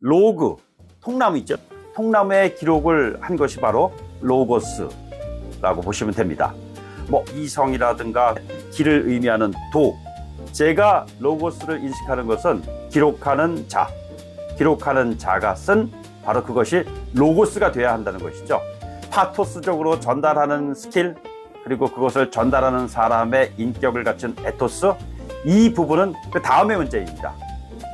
로그, 통나무 있죠? 통나무에 기록을 한 것이 바로 로고스라고 보시면 됩니다. 뭐 이성이라든가 길을 의미하는 도, 제가 로고스를 인식하는 것은 기록하는 자가 쓴 바로 그것이 로고스가 돼야 한다는 것이죠. 파토스적으로 전달하는 스킬, 그리고 그것을 전달하는 사람의 인격을 갖춘 에토스, 이 부분은 그 다음의 문제입니다.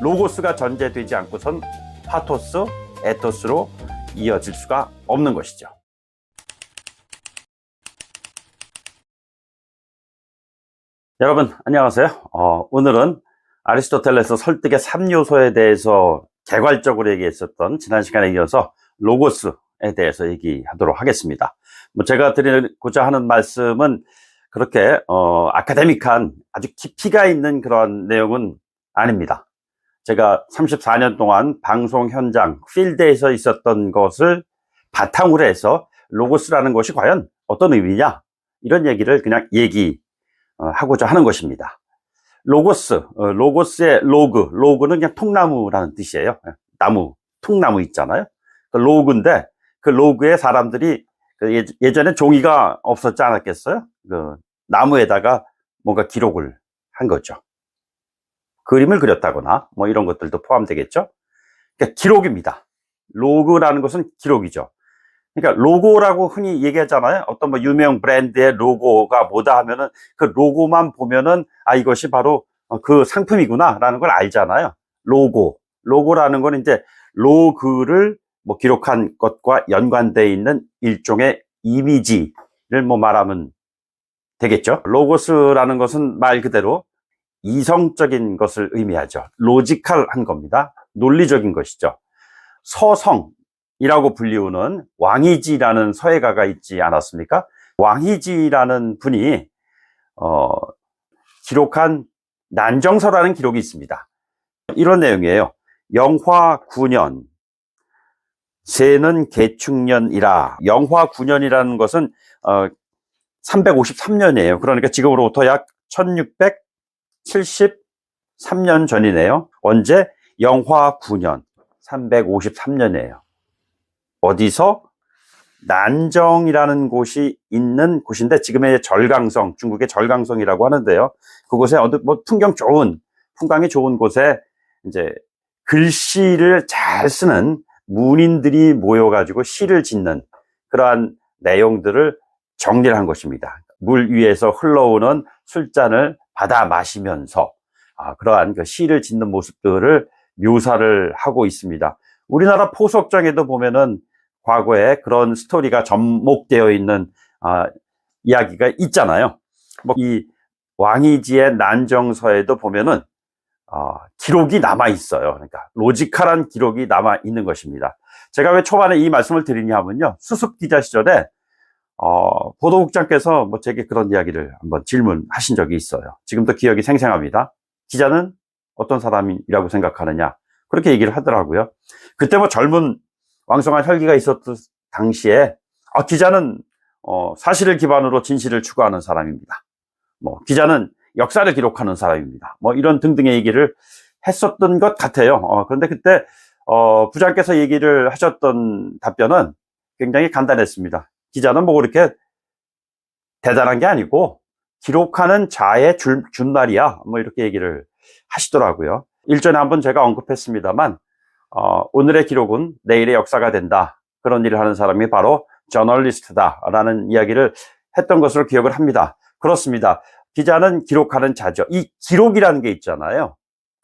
로고스가 전제되지 않고선 파토스, 에토스로 이어질 수가 없는 것이죠. 여러분 안녕하세요. 오늘은 아리스토텔레스 설득의 3요소에 대해서 개괄적으로 얘기했었던 지난 시간에 이어서 로고스에 대해서 얘기하도록 하겠습니다. 제가 드리고자 하는 말씀은 그렇게 아카데믹한 아주 깊이가 있는 그런 내용은 아닙니다. 제가 34년 동안 방송 현장, 필드에서 있었던 것을 바탕으로 해서 로고스라는 것이 과연 어떤 의미냐, 이런 얘기를 그냥 하고자 하는 것입니다. 로고스의 로그는 그냥 통나무라는 뜻이에요. 나무, 통나무 있잖아요. 그 로그인데 그 로그에 사람들이 예전에 종이가 없었지 않았겠어요? 그 나무에다가 뭔가 기록을 한 거죠. 그림을 그렸다거나 뭐 이런 것들도 포함되겠죠. 그러니까 기록입니다. 로그라는 것은 기록이죠. 그러니까 로고라고 흔히 얘기하잖아요. 어떤 뭐 유명 브랜드의 로고가 뭐다 하면은 그 로고만 보면은 이것이 바로 그 상품이구나 라는 걸 알잖아요. 로고라는 건 이제 로그를 뭐 기록한 것과 연관되어 있는 일종의 이미지를 뭐 말하면 되겠죠. 로고스라는 것은 말 그대로 이성적인 것을 의미하죠. 로지컬한 겁니다. 논리적인 것이죠. 서성이라고 불리우는 왕이지라는 서예가가 있지 않았습니까? 왕이지라는 분이 기록한 난정서라는 기록이 있습니다. 이런 내용이에요. 영화 9년 세는 개축년이라. 영화 9년이라는 것은 353년이에요. 그러니까 지금으로부터 약 1673년 전이네요. 언제? 영화 9년 353년이에요. 어디서? 난정이라는 있는 곳인데, 지금의 절강성, 중국의 절강성이라고 하는데요. 그곳에 풍경이 좋은 곳에 이제 글씨를 잘 쓰는 문인들이 모여가지고 시를 짓는 그러한 내용들을 정리를 한 것입니다. 물 위에서 흘러오는 술잔을 받아 마시면서 그러한 그 시를 짓는 모습들을 묘사를 하고 있습니다. 우리나라 포석정에도 보면은 과거에 그런 스토리가 접목되어 있는 이야기가 있잖아요. 이 왕이지의 난정서에도 보면은 기록이 남아 있어요. 그러니까 로지컬한 기록이 남아 있는 것입니다. 제가 왜 초반에 이 말씀을 드리냐 하면요, 수습 기자 시절에 보도국장께서 제게 그런 이야기를 한번 질문하신 적이 있어요. 지금도 기억이 생생합니다. 기자는 어떤 사람이라고 생각하느냐, 그렇게 얘기를 하더라고요. 그때 젊은 왕성한 혈기가 있었던 당시에 기자는 사실을 기반으로 진실을 추구하는 사람입니다. 기자는 역사를 기록하는 사람입니다. 이런 등등의 얘기를 했었던 것 같아요. 그런데 그때 부장께서 얘기를 하셨던 답변은 굉장히 간단했습니다. 기자는 그렇게 대단한 게 아니고 기록하는 자의 준말이야, 이렇게 얘기를 하시더라고요. 일전에 한번 제가 언급했습니다만 오늘의 기록은 내일의 역사가 된다, 그런 일을 하는 사람이 바로 저널리스트다라는 이야기를 했던 것으로 기억을 합니다. 그렇습니다. 기자는 기록하는 자죠. 이 기록이라는 게 있잖아요.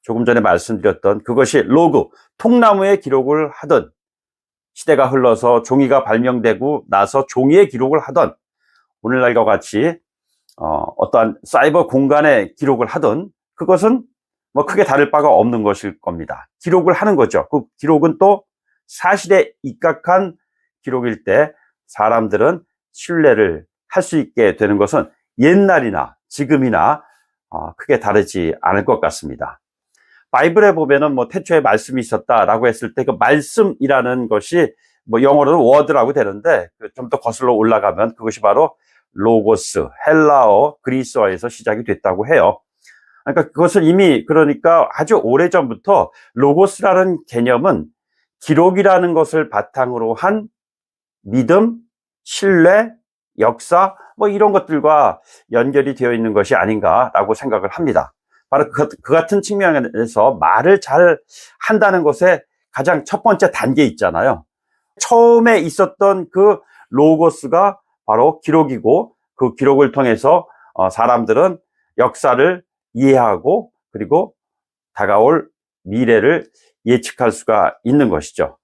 조금 전에 말씀드렸던 그것이 로그, 통나무에 기록을 하든, 시대가 흘러서 종이가 발명되고 나서 종이에 기록을 하든, 오늘날과 같이 어떠한 사이버 공간에 기록을 하든, 그것은 크게 다를 바가 없는 것일 겁니다. 기록을 하는 거죠. 그 기록은 또 사실에 입각한 기록일 때 사람들은 신뢰를 할 수 있게 되는 것은 옛날이나 지금이나 크게 다르지 않을 것 같습니다. 바이블에 보면은 태초에 말씀이 있었다라고 했을 때 그 말씀이라는 것이 영어로는 워드라고 되는데, 좀 더 거슬러 올라가면 그것이 바로 로고스, 헬라어, 그리스어에서 시작이 됐다고 해요. 그러니까 그것을 이미, 그러니까 아주 오래전부터 로고스라는 개념은 기록이라는 것을 바탕으로 한 믿음, 신뢰, 역사 뭐 이런 것들과 연결이 되어 있는 것이 아닌가라고 생각을 합니다. 바로 그 같은 측면에서 말을 잘 한다는 것에 가장 첫 번째 단계 있잖아요. 처음에 있었던 그 로고스가 바로 기록이고, 그 기록을 통해서 사람들은 역사를 이해하고 그리고 다가올 미래를 예측할 수가 있는 것이죠.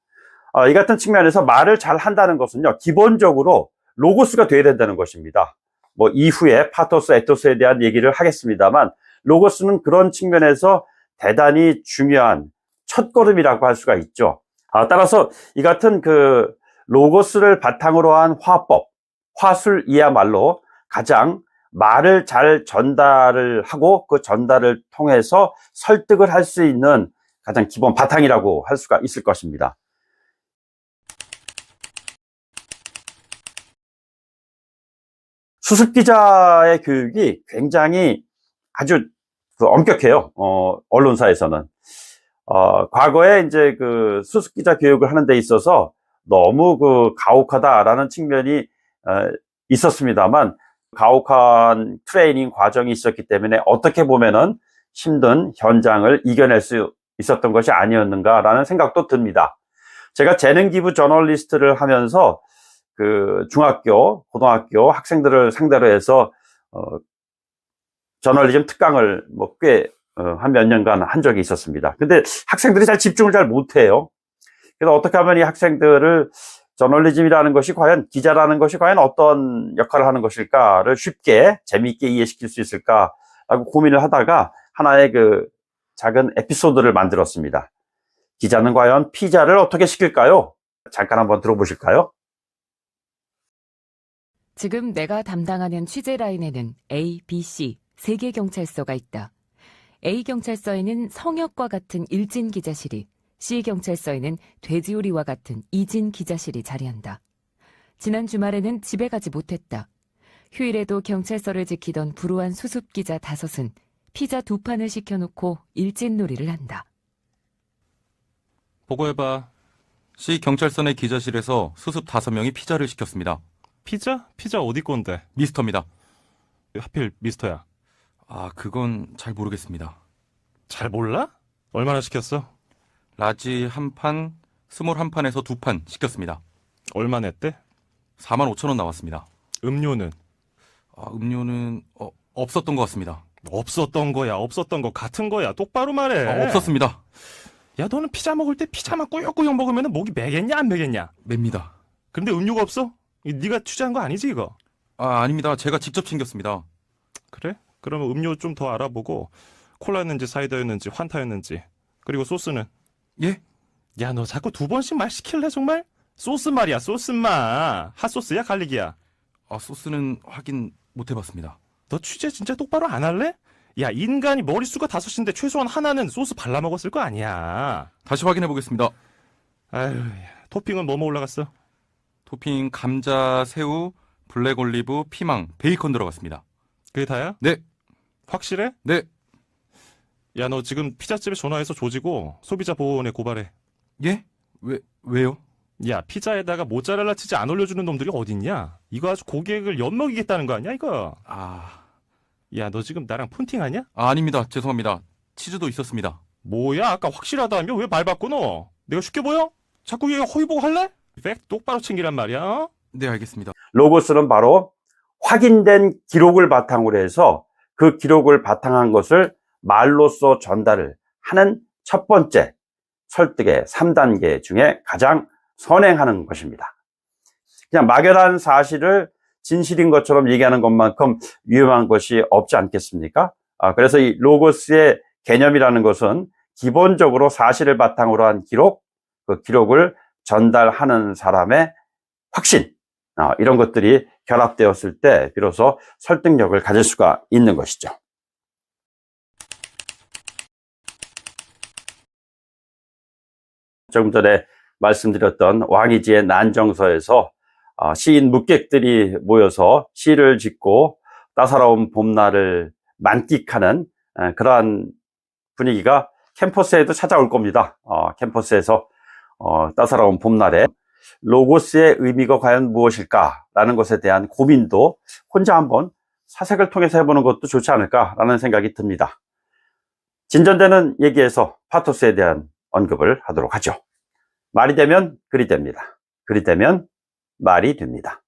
이 같은 측면에서 말을 잘 한다는 것은요, 기본적으로 로고스가 돼야 된다는 것입니다. 뭐 이후에 파토스, 에토스에 대한 얘기를 하겠습니다만, 로고스는 그런 측면에서 대단히 중요한 첫걸음이라고 할 수가 있죠. 따라서 이 같은 그 로고스를 바탕으로 한 화법, 화술이야말로 가장 말을 잘 전달을 하고 그 전달을 통해서 설득을 할 수 있는 가장 기본 바탕이라고 할 수가 있을 것입니다. 수습기자의 교육이 굉장히 아주 엄격해요. 언론사에서는. 과거에 이제 그 수습기자 교육을 하는 데 있어서 너무 가혹하다라는 측면이 있었습니다만, 가혹한 트레이닝 과정이 있었기 때문에 어떻게 보면은 힘든 현장을 이겨낼 수 있었던 것이 아니었는가라는 생각도 듭니다. 제가 재능기부 저널리스트를 하면서 그 중학교, 고등학교 학생들을 상대로 해서 저널리즘 특강을 뭐 꽤 한 몇 년간 한 적이 있었습니다. 근데 학생들이 집중을 잘 못해요. 그래서 어떻게 하면 이 학생들을 저널리즘이라는 것이 과연, 기자라는 것이 과연 어떤 역할을 하는 것일까를 쉽게 재미있게 이해시킬 수 있을까라고 고민을 하다가 하나의 그 작은 에피소드를 만들었습니다. 기자는 과연 피자를 어떻게 시킬까요? 잠깐 한번 들어보실까요? 지금 내가 담당하는 취재 라인에는 A, B, C 3개 경찰서가 있다. A 경찰서에는 성역과 같은 일진 기자실이, C 경찰서에는 돼지우리와 같은 이진 기자실이 자리한다. 지난 주말에는 집에 가지 못했다. 휴일에도 경찰서를 지키던 불우한 수습기자 5은 피자 2판을 시켜놓고 일진놀이를 한다. 보고해봐. C 경찰서 내 기자실에서 수습 5명이 피자를 시켰습니다. 피자? 피자 어디 건데? 미스터입니다. 왜 하필 미스터야? 그건 잘 모르겠습니다. 잘 몰라? 얼마나 시켰어? 라지 1판, 스몰 1판에서 2판 시켰습니다. 얼마 냈대? 45,000원 나왔습니다. 음료는? 음료는 없었던 것 같습니다. 없었던 거야, 없었던 거 같은 거야. 똑바로 말해. 없었습니다. 야, 너는 피자 먹을 때 피자만 꾸역꾸역 먹으면 목이 매겠냐, 안 매겠냐? 맵니다. 근데 음료가 없어? 네가 취재한 거 아니지, 이거? 아닙니다. 제가 직접 챙겼습니다. 그래? 그러면 음료 좀 더 알아보고 콜라였는지 사이다였는지 환타였는지, 그리고 소스는? 예? 야, 너 자꾸 2번씩 말 시킬래, 정말? 소스 말이야, 소스 말. 핫소스야, 갈릭이야? 소스는 확인 못 해봤습니다. 너 취재 진짜 똑바로 안 할래? 야, 인간이 머릿수가 5인데 최소한 하나는 소스 발라 먹었을 거 아니야. 다시 확인해 보겠습니다. 아유, 토핑은 뭐뭐 올라갔어? 토핑 감자, 새우, 블랙 올리브, 피망, 베이컨 들어갔습니다. 그게 다야? 네. 확실해? 네. 야, 너 지금 피자집에 전화해서 조지고 소비자 보호원에 고발해. 예? 왜요? 야, 피자에다가 모짜렐라 치즈 안 올려주는 놈들이 어딨냐? 이거 아주 고객을 엿먹이겠다는 거 아니야, 이거? 야, 너 지금 나랑 폰팅하냐? 아닙니다. 죄송합니다. 치즈도 있었습니다. 뭐야, 아까 확실하다며? 왜 말 바꾸노? 내가 쉽게 보여? 자꾸 얘 허위보고 할래? 팩 똑바로 챙기란 말이야, 어? 네, 알겠습니다. 로고스는 바로 확인된 기록을 바탕으로 해서 그 기록을 바탕한 것을 말로써 전달을 하는 첫 번째 설득의 3단계 중에 가장 선행하는 것입니다. 그냥 막연한 사실을 진실인 것처럼 얘기하는 것만큼 위험한 것이 없지 않겠습니까? 그래서 이 로고스의 개념이라는 것은 기본적으로 사실을 바탕으로 한 기록, 그 기록을 전달하는 사람의 확신, 이런 것들이 결합되었을 때 비로소 설득력을 가질 수가 있는 것이죠. 조금 전에 말씀드렸던 왕이지의 난정서에서 시인 묵객들이 모여서 시를 짓고 따사로운 봄날을 만끽하는 그러한 분위기가 캠퍼스에도 찾아올 겁니다. 캠퍼스에서 따사로운 봄날에 로고스의 의미가 과연 무엇일까라는 것에 대한 고민도 혼자 한번 사색을 통해서 해보는 것도 좋지 않을까라는 생각이 듭니다. 진전되는 얘기에서 파토스에 대한 언급을 하도록 하죠. 말이 되면 글이 됩니다. 글이 되면 말이 됩니다.